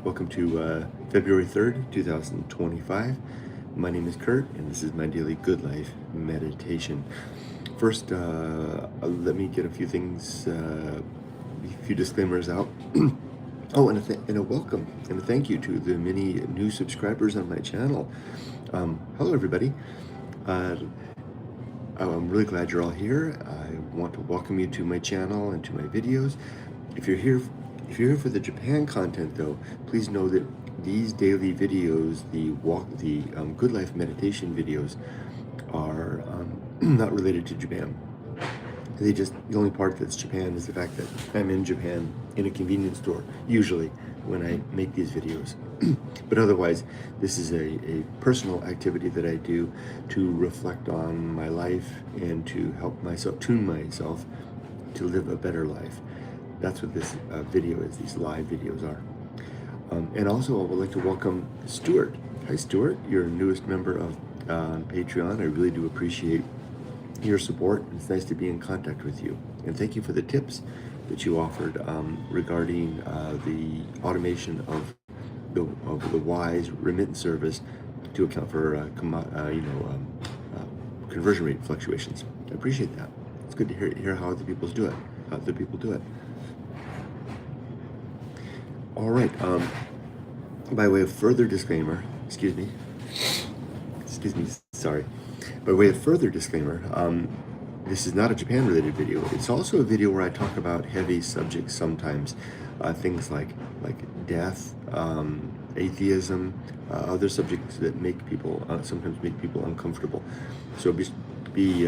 Welcome to February 3rd, 2025. My name is Kurt, and this is my daily Good Life meditation. First, let me get a few things, a few disclaimers out. Oh, and a welcome and a thank you to the many new subscribers on my channel. Hello, everybody. I'm really glad you're all here. I want to welcome you to my channel and to my videos. If you're here for the Japan content, though, please know that these daily videos, the Good Life meditation videos, are not related to Japan. The only part that's Japan is the fact that I'm in Japan in a convenience store, usually, when I make these videos. But otherwise, this is a personal activity that I do to reflect on my life and to help myself, tune myself to live a better life. That's what this video is, these live videos are. And also, I would like to welcome Stuart. Hi, Stuart. You're a newest member of Patreon. I really do appreciate your support. It's nice to be in contact with you. And thank you for the tips that you offered regarding the automation of the WISE remittance service to account for conversion rate fluctuations. I appreciate that. It's good to hear how other people do it. All right. By way of further disclaimer, sorry. By way of further disclaimer, this is not a Japan-related video. It's also a video where I talk about heavy subjects sometimes, things like death, atheism, other subjects that sometimes make people uncomfortable. So be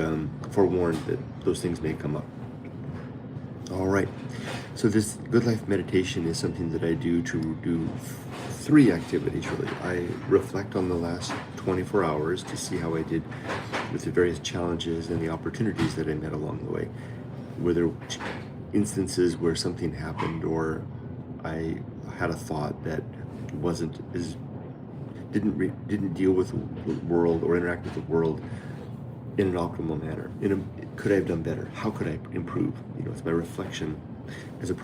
forewarned that those things may come up. All right. So this Good Life meditation is something that I do to do three activities, really. I reflect on the last 24 hours to see how I did with the various challenges and the opportunities that I met along the way. Were there instances where something happened or I had a thought that didn't deal with the world or interact with the world in an optimal manner? Could I have done better? How could I improve? It's my reflection as a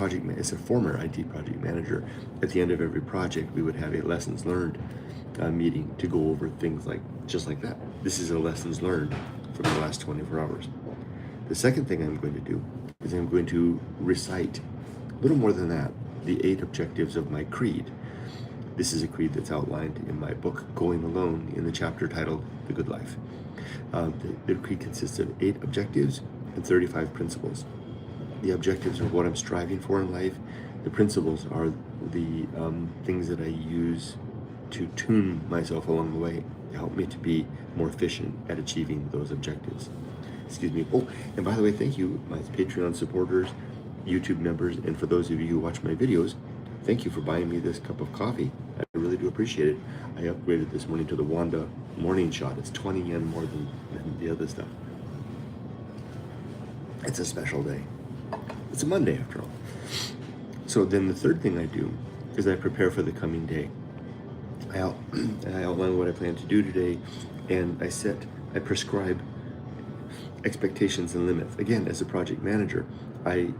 former IT project manager. At the end of every project, we would have a lessons learned meeting to go over things just like that. This is a lessons learned from the last 24 hours. The second thing I'm going to do is I'm going to recite, a little more than that, the 8 objectives of my creed. This is a creed that's outlined in my book, Going Alone, in the chapter titled The Good Life. The creed consists of 8 objectives and 35 principles. The objectives are what I'm striving for in life. The principles are the things that I use to tune myself along the way to help me to be more efficient at achieving those objectives. Oh, and by the way, thank you, my Patreon supporters, YouTube members, and for those of you who watch my videos, thank you for buying me this cup of coffee. I really do appreciate it. I upgraded this morning to the Wanda morning shot. It's 20 yen more than the other stuff. It's a special day. It's a Monday after all. So then the third thing I do is I prepare for the coming day. I outline what I plan to do today, and I prescribe expectations and limits. Again, as a project manager, I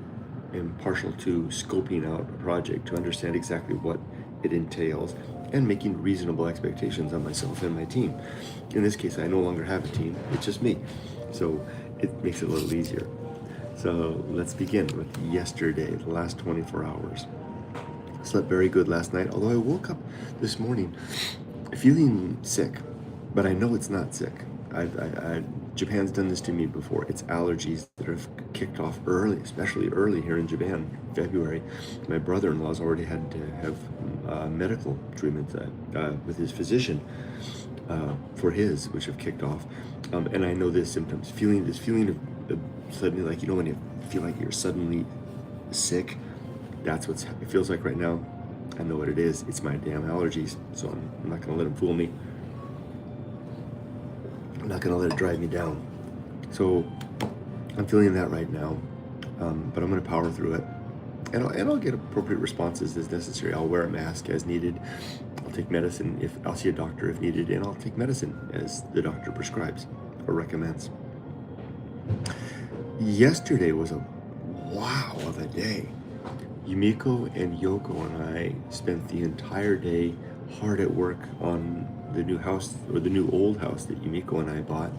am partial to scoping out a project to understand exactly what it entails and making reasonable expectations on myself and my team. In this case, I no longer have a team, it's just me. So it makes it a little easier. So let's begin with yesterday, the last 24 hours. I slept very good last night, although I woke up this morning feeling sick, but I know it's not sick. Japan's done this to me before. It's allergies that have kicked off early, especially early here in Japan, February. My brother-in-law's already had to have medical treatments with his physician which have kicked off. And I know the symptoms, this feeling of suddenly, when you feel like you're suddenly sick, that's what it feels like right now. I know what it is. It's my damn allergies. So I'm not gonna let them fool me. I'm not gonna let it drive me down. So I'm feeling that right now, but I'm gonna power through it. And I'll get appropriate responses as necessary. I'll wear a mask as needed. I'll take medicine I'll see a doctor if needed, and I'll take medicine as the doctor prescribes or recommends. Yesterday was a wow of a day. Yumiko and Yoko and I spent the entire day hard at work on the new house, or the new old house that Yumiko and I bought,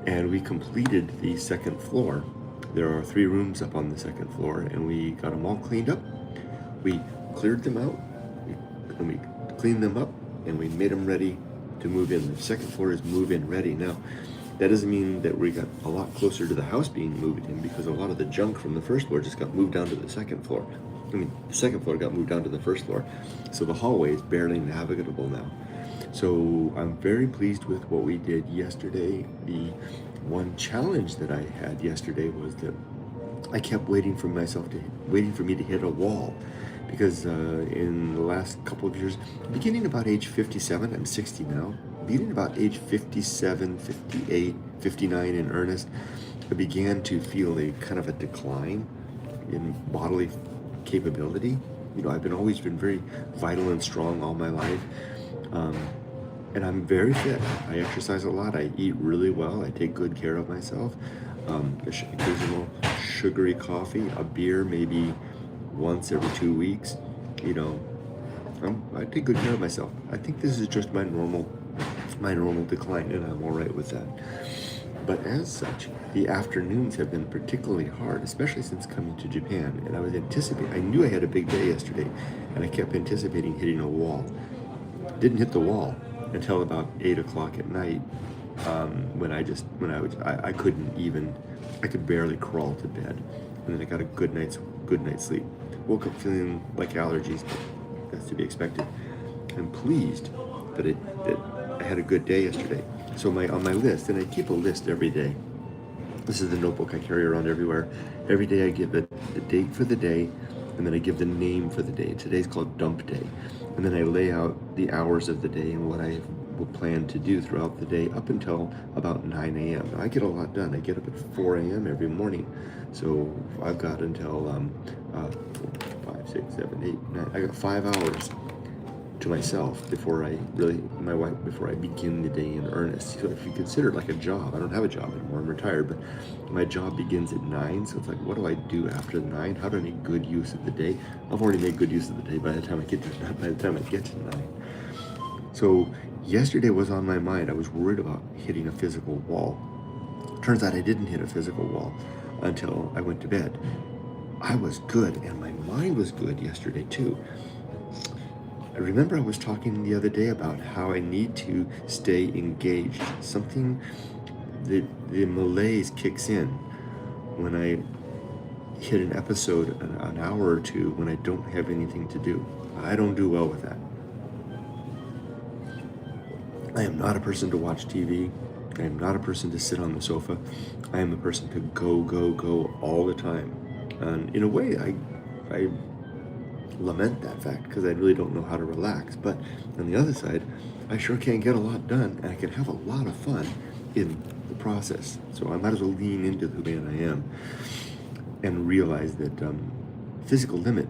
and we completed the second floor. There are 3 rooms up on the second floor, and we got them all cleaned up. We cleared them out, and we cleaned them up, and we made them ready to move in. The second floor is move-in ready. Now, that doesn't mean that we got a lot closer to the house being moved in, because a lot of the junk from the first floor just got moved down to the second floor. I mean, the second floor got moved down to the first floor. So the hallway is barely navigable now. So I'm very pleased with what we did yesterday. The one challenge that I had yesterday was that I kept waiting for me to hit a wall, because in the last couple of years, beginning about age 57, I'm 60 now, beginning about age 57, 58, 59 in earnest, I began to feel a kind of a decline in bodily capability. I've always been very vital and strong all my life. And I'm very fit. I exercise a lot. I eat really well. I take good care of myself. Occasional sugary coffee, a beer maybe once every 2 weeks. I take good care of myself. I think this is just my normal decline, and I'm all right with that. But as such, the afternoons have been particularly hard, especially since coming to Japan. And I knew I had a big day yesterday, and I kept anticipating hitting a wall. Didn't hit the wall until about 8 o'clock at night, when I could barely crawl to bed, and then I got a good night's sleep. Woke up feeling like allergies, but that's to be expected. I'm pleased that I had a good day yesterday. So on my list, and I keep a list every day. This is the notebook I carry around everywhere. Every day I give the date for the day, and then I give the name for the day. Today's called Dump Day. And then I lay out the hours of the day and what I will plan to do throughout the day up until about 9 a.m. Now, I get a lot done. I get up at 4 a.m. every morning. So I've got until 5, 6, 7, 8, 9. I got 5 hours to myself before I begin the day in earnest. So if you consider it like a job, I don't have a job anymore, I'm retired, but my job begins at 9, so it's like, what do I do after 9? How do I make good use of the day? I've already made good use of the day by the time I get to 9. So yesterday was on my mind. I was worried about hitting a physical wall. Turns out I didn't hit a physical wall until I went to bed. I was good, and my mind was good yesterday too. I remember I was talking the other day about how I need to stay engaged. The malaise kicks in when I hit an episode an hour or two when I don't have anything to do. I don't do well with that. I am not a person to watch TV. I am not a person to sit on the sofa. I am a person to go all the time. And in a way, I lament that fact, because I really don't know how to relax. But on the other side, I sure can get a lot done, and I can have a lot of fun in the process. So I might as well lean into the man I am and realize that physical limit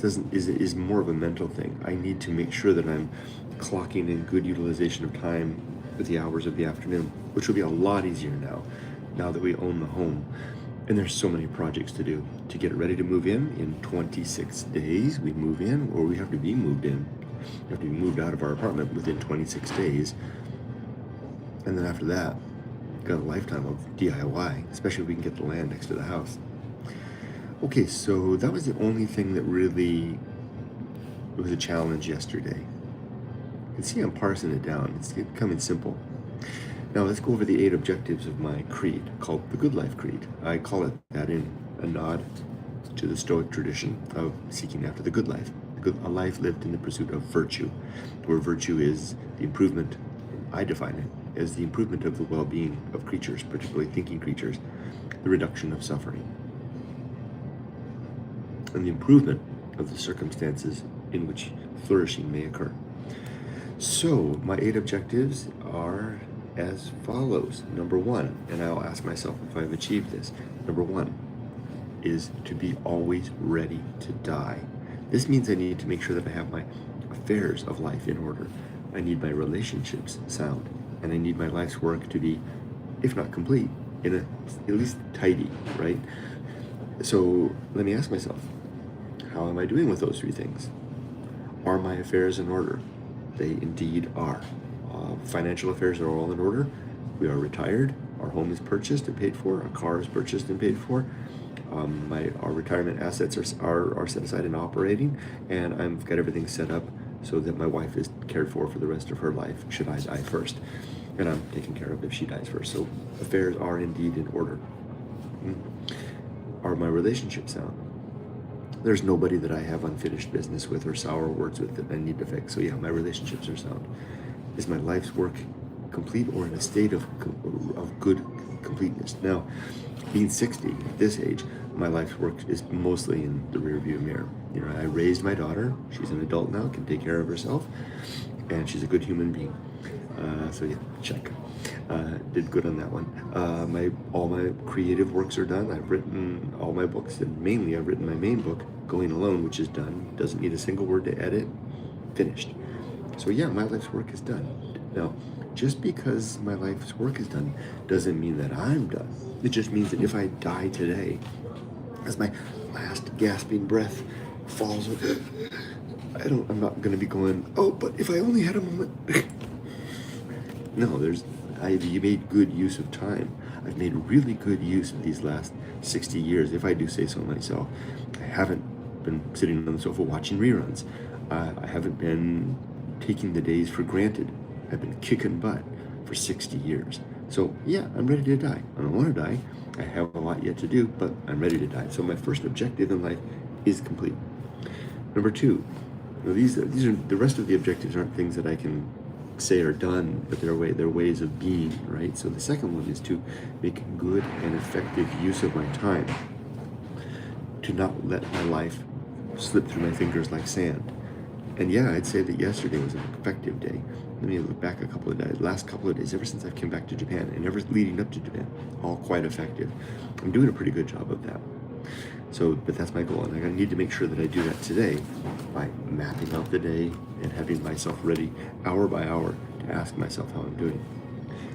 is more of a mental thing. I need to make sure that I'm clocking in good utilization of time with the hours of the afternoon, which will be a lot easier now that we own the home. And there's so many projects to do to get it ready to move in 26 days. We move in, or we have to be moved in. We have to be moved out of our apartment within 26 days. And then after that, got a lifetime of DIY, especially if we can get the land next to the house. Okay, so that was the only thing that really was a challenge yesterday. You can see I'm parsing it down. It's becoming simple. Now let's go over the 8 objectives of my creed, called the Good Life Creed. I call it that in a nod to the Stoic tradition of seeking after the good life, a life lived in the pursuit of virtue, where virtue is the improvement, I define it as the improvement of the well-being of creatures, particularly thinking creatures, the reduction of suffering, and the improvement of the circumstances in which flourishing may occur. So my 8 objectives are as follows. Number 1, and I'll ask myself if I've achieved this. Number 1 is to be always ready to die. This means I need to make sure that I have my affairs of life in order. I need my relationships sound, and I need my life's work to be, if not complete, at least tidy, right? So let me ask myself, How am I doing with those three things? Are my affairs in order? They indeed are. Financial affairs are all in order. We are retired. Our home is purchased and paid for. Our car is purchased and paid for. Our retirement assets are set aside and operating, and I've got everything set up so that my wife is cared for the rest of her life should I die first, and I'm taken care of if she dies first. So affairs are indeed in order. Are my relationships sound? There's nobody that I have unfinished business with or sour words with that I need to fix. So yeah, my relationships are sound. Is my life's work complete or in a state of good completeness? Now, being 60 at this age, my life's work is mostly in the rearview mirror. I raised my daughter. She's an adult now, can take care of herself, and she's a good human being. So yeah, check. Did good on that one. All my creative works are done. I've written all my books, and mainly I've written my main book, Going Alone, which is done. Doesn't need a single word to edit. Finished. So yeah, my life's work is done. Now, just because my life's work is done doesn't mean that I'm done. It just means that if I die today, as my last gasping breath falls, I'm not going to be going, oh, but if I only had a moment. No, I've made good use of time. I've made really good use of these last 60 years, if I do say so myself. I haven't been sitting on the sofa watching reruns. I haven't been taking the days for granted. I've been kicking butt for 60 years. So yeah, I'm ready to die. I don't want to die. I have a lot yet to do, but I'm ready to die. So my first objective in life is complete. Number two, these are the rest of the objectives aren't things that I can say are done, but they're ways of being, right? So the second one is to make good and effective use of my time, to not let my life slip through my fingers like sand. And yeah, I'd say that yesterday was an effective day. Let me look back last couple of days, ever since I've come back to Japan and ever leading up to Japan, all quite effective. I'm doing a pretty good job of that. So, but that's my goal, and I need to make sure that I do that today by mapping out the day and having myself ready hour by hour to ask myself how I'm doing.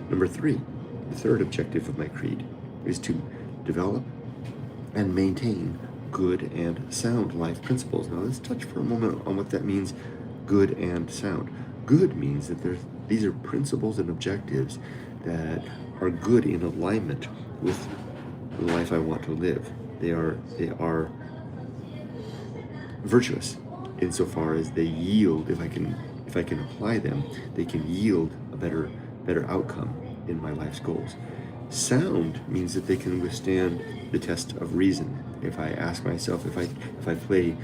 Number three, the third objective of my creed is to develop and maintain good and sound life principles. Now let's touch for a moment on what that means, good and sound. Good means that these are principles and objectives that are good in alignment with the life I want to live. They are virtuous insofar as they yield, if I can apply them, they can yield a better outcome in my life's goals. Sound means that they can withstand the test of reason. If I ask myself, if I play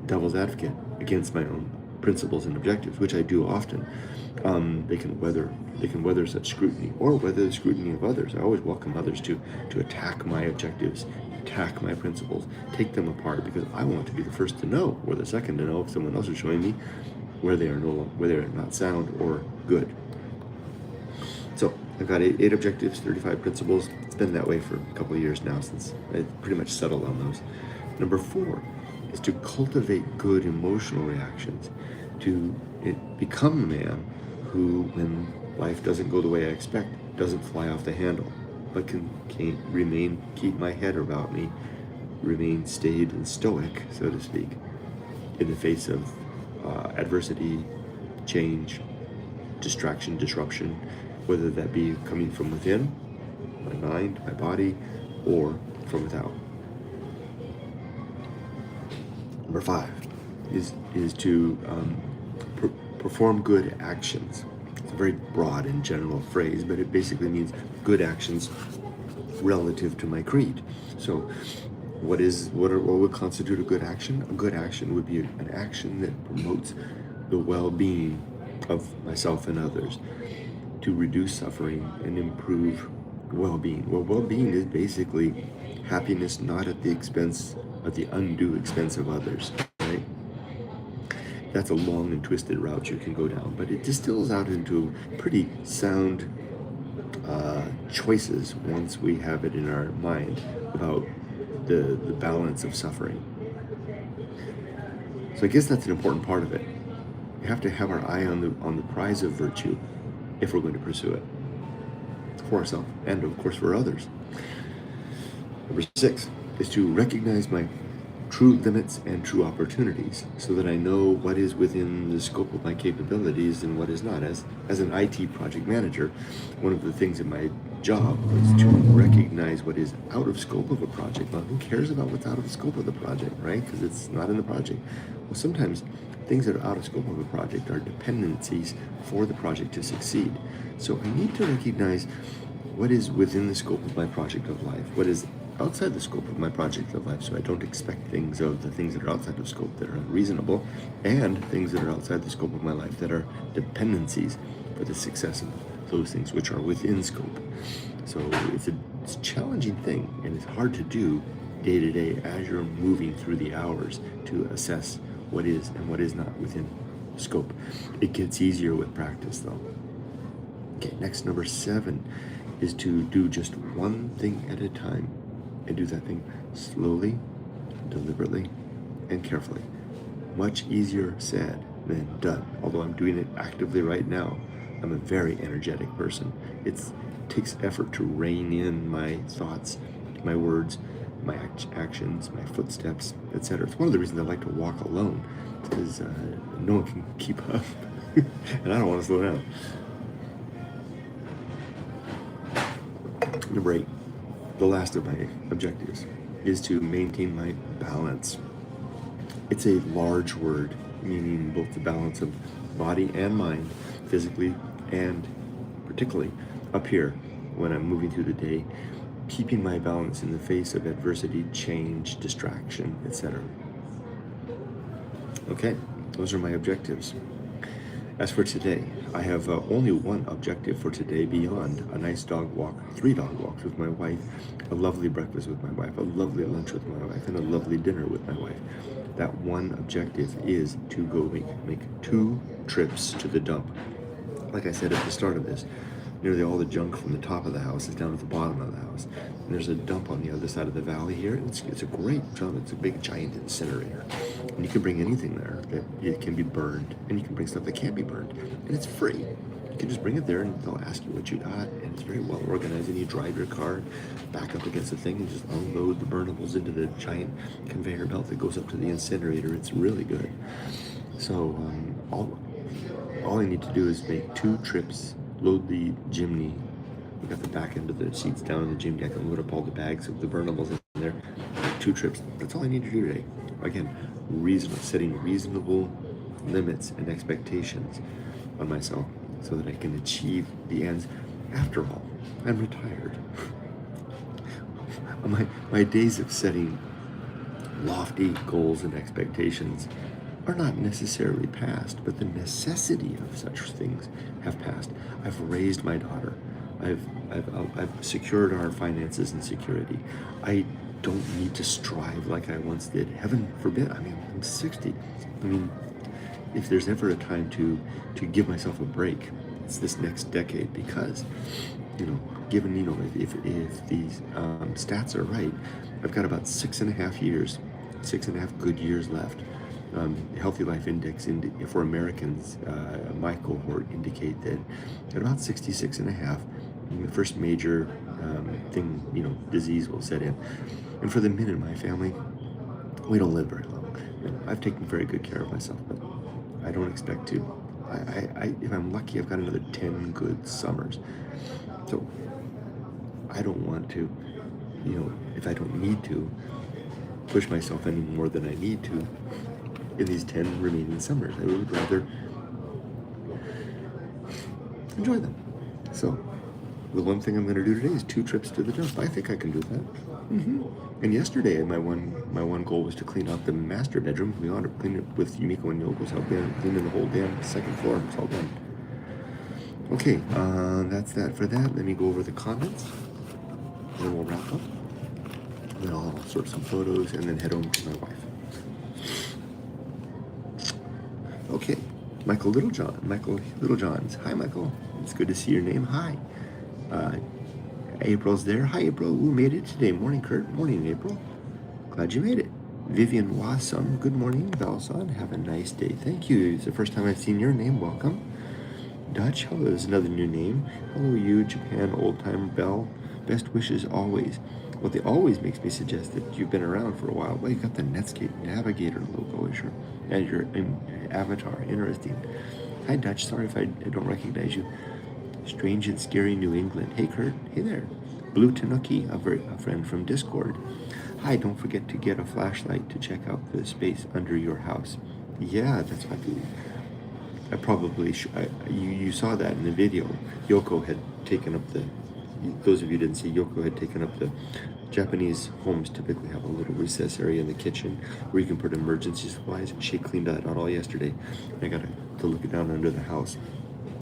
devil's advocate against my own principles and objectives, which I do often, they can weather such scrutiny or weather the scrutiny of others. I always welcome others to attack my objectives, attack my principles, take them apart, because I want to be the first to know or the second to know if someone else is showing me where they are not sound or good. So I've got eight objectives, 35 principles. It's been that way for a couple of years now since I pretty much settled on those. Number 4 is to cultivate good emotional reactions, to become a man who, when life doesn't go the way I expect, doesn't fly off the handle, but can keep my head about me, remain staid and stoic, so to speak, in the face of adversity, change, distraction, disruption, whether that be coming from within, my mind, my body, or from without. Number 5 is to perform good actions. It's a very broad and general phrase, but it basically means good actions relative to my creed. So what would constitute a good action? A good action would be an action that promotes the well-being of myself and others, to reduce suffering and improve well-being. Well, well-being is basically happiness not at the undue expense of others, right? That's a long and twisted route you can go down, but it distills out into pretty sound choices once we have it in our mind about the balance of suffering. So I guess that's an important part of it. We have to have our eye on the prize of virtue if we're going to pursue it for ourselves and, of course, for others. Number 6 is to recognize my true limits and true opportunities, so that I know what is within the scope of my capabilities and what is not. As an IT project manager, one of the things in my job was to recognize what is out of scope of a project. Well, who cares about what's out of the scope of the project, right? Because it's not in the project. Well, sometimes things that are out of scope of a project are dependencies for the project to succeed. So I need to recognize what is within the scope of my project of life, what is outside the scope of my project of life, so I don't expect things of the things that are outside of scope that are unreasonable, and things that are outside the scope of my life that are dependencies for the success of those things which are within scope. So it's a challenging thing, and it's hard to do day to day as you're moving through the hours to assess what is and what is not within scope. It gets easier with practice, though. Okay, next, number 7 is to do just one thing at a time, and do that thing slowly, deliberately, and carefully. Much easier said than done. Although I'm doing it actively right now, I'm a very energetic person. It takes effort to rein in my thoughts, my words, my actions, my footsteps, etc. It's one of the reasons I like to walk alone, because no one can keep up, and I don't want to slow down. Number 8, the last of my objectives, is to maintain my balance. It's a large word, meaning both the balance of body and mind, physically and particularly up here when I'm moving through the day, keeping my balance in the face of adversity, change, distraction, etc. Okay, those are my objectives. As for today, I have only one objective for today beyond a nice dog walk, 3 dog walks with my wife, a lovely breakfast with my wife, a lovely lunch with my wife, and a lovely dinner with my wife. That one objective is to go make 2 trips to the dump. Like I said at the start of this, nearly all the junk from the top of the house is down at the bottom of the house. And there's a dump on the other side of the valley here. It's a great dump. It's a big, giant incinerator. And you can bring anything there that it can be burned. And you can bring stuff that can't be burned. And it's free. You can just bring it there and they'll ask you what you got. And it's very well organized. And you drive your car back up against the thing and just unload the burnables into the giant conveyor belt that goes up to the incinerator. It's really good. So all I need to do is make 2 trips, load the chimney. We got the back end of the seats down in the chimney. I can load up all the bags of the burnables in there. 2 trips. That's all I need to do today. Again, setting reasonable limits and expectations on myself so that I can achieve the ends. After all, I'm retired. My days of setting lofty goals and expectations are not necessarily past, but the necessity of such things have passed. I've raised my daughter. I've secured our finances and security. I don't need to strive like I once did. Heaven forbid. I mean, I'm 60. I mean, if there's ever a time to give myself a break, it's this next decade, because, given, if these stats are right, I've got about 6.5 years, 6.5 good years left. Healthy Life Index for Americans, my cohort, indicate that at about 66.5, the first major disease will set in. And for the men in my family, we don't live very long. I've taken very good care of myself, but I don't expect to. If I'm lucky, I've got another 10 good summers. So I don't want to, if I don't need to, push myself any more than I need to in these 10 remaining summers. I would rather enjoy them. So the one thing I'm going to do today is 2 trips to the dump. I think I can do that. And yesterday, my one goal was to clean out the master bedroom. We ought to clean it with Yumiko and Yoko's help. Cleaning the whole damn 2nd floor. It's all done. Okay, that's that for that. Let me go over the comments, and then we'll wrap up. And then I'll sort some photos and then head home to my wife. Okay, Michael Littlejohns. Hi, Michael. It's good to see your name. Hi. April's there. Hi, April. Who made it today? Morning, Kurt. Morning, April. Glad you made it. Vivian Wassam. Good morning, Valson. Have a nice day. Thank you. It's the first time I've seen your name. Welcome. Dutch. Hello. There's another new name. Hello, you. Japan. Old Time Bell. Best wishes always. What they always makes me suggest that you've been around for a while. Well, you got the Netscape Navigator logo as your avatar. Interesting. Hi, Dutch. Sorry if I don't recognize you. Strange and Scary New England. Hey, Kurt. Hey there. Blue Tanuki, a friend from Discord. Hi, don't forget to get a flashlight to check out the space under your house. Yeah, that's what I probably you saw that in the video. Yoko had taken up those of you who didn't see, Yoko had taken up the Japanese homes typically have a little recess area in the kitchen where you can put emergency supplies. She cleaned that out all yesterday. I got to look down under the house,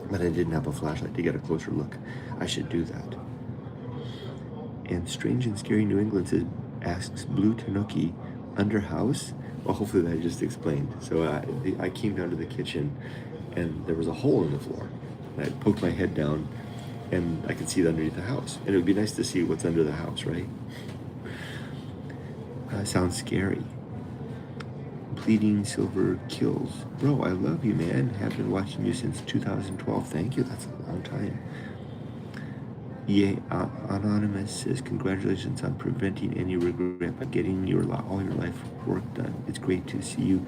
but I didn't have a flashlight to get a closer look. I should do that. And Strange and Scary New England asks Blue Tanuki under house. Well, hopefully that I just explained. So I came down to the kitchen and there was a hole in the floor. And I poked my head down and I could see it underneath the house. And it would be nice to see what's under the house, right? Sounds scary. Bleeding Silver Kills. Bro, I love you, man. Have been watching you since 2012. Thank you. That's a long time. Anonymous says, congratulations on preventing any regret by getting all your life work done. It's great to see you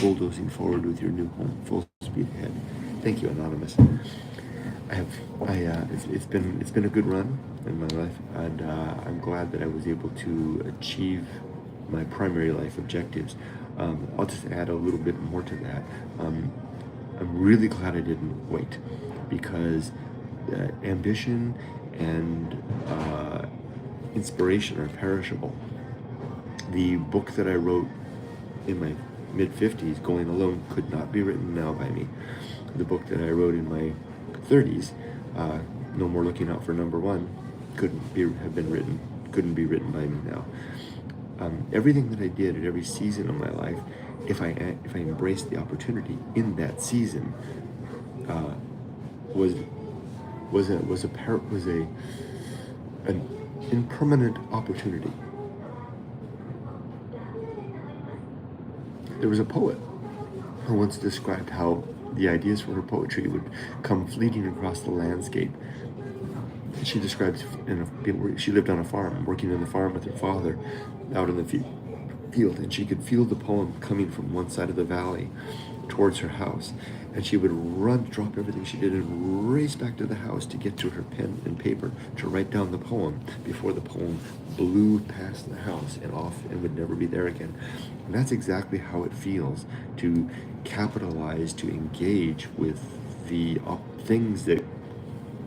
bulldozing forward with your new home, full speed ahead. Thank you, Anonymous. It's been a good run in my life, and I'm glad that I was able to achieve my primary life objectives. I'll just add a little bit more to that. I'm really glad I didn't wait, because ambition and inspiration are perishable. The book that I wrote in my mid-50s, Going Alone, could not be written now by me. The book that I wrote in my 30s, No More Looking Out for Number One, couldn't be written by me now. Everything that I did at every season of my life, if I embraced the opportunity in that season, was an impermanent opportunity. There was a poet who once described how the ideas for her poetry would come fleeting across the landscape. She describes she lived on a farm, working on the farm with her father, out in the field, and she could feel the poem coming from one side of the valley towards her house, and she would run, drop everything she did, and race back to the house to get to her pen and paper to write down the poem before the poem blew past the house and off and would never be there again. And that's exactly how it feels to capitalize, to engage with the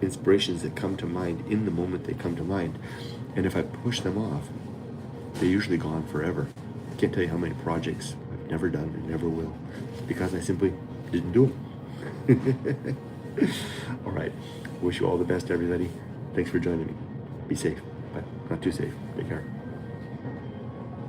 inspirations that come to mind in the moment they come to mind. And if I push them off, they're usually gone forever. I can't tell you how many projects I've never done and never will, because I simply didn't do them. All right. Wish you all the best, everybody. Thanks for joining me. Be safe, but not too safe. Take care.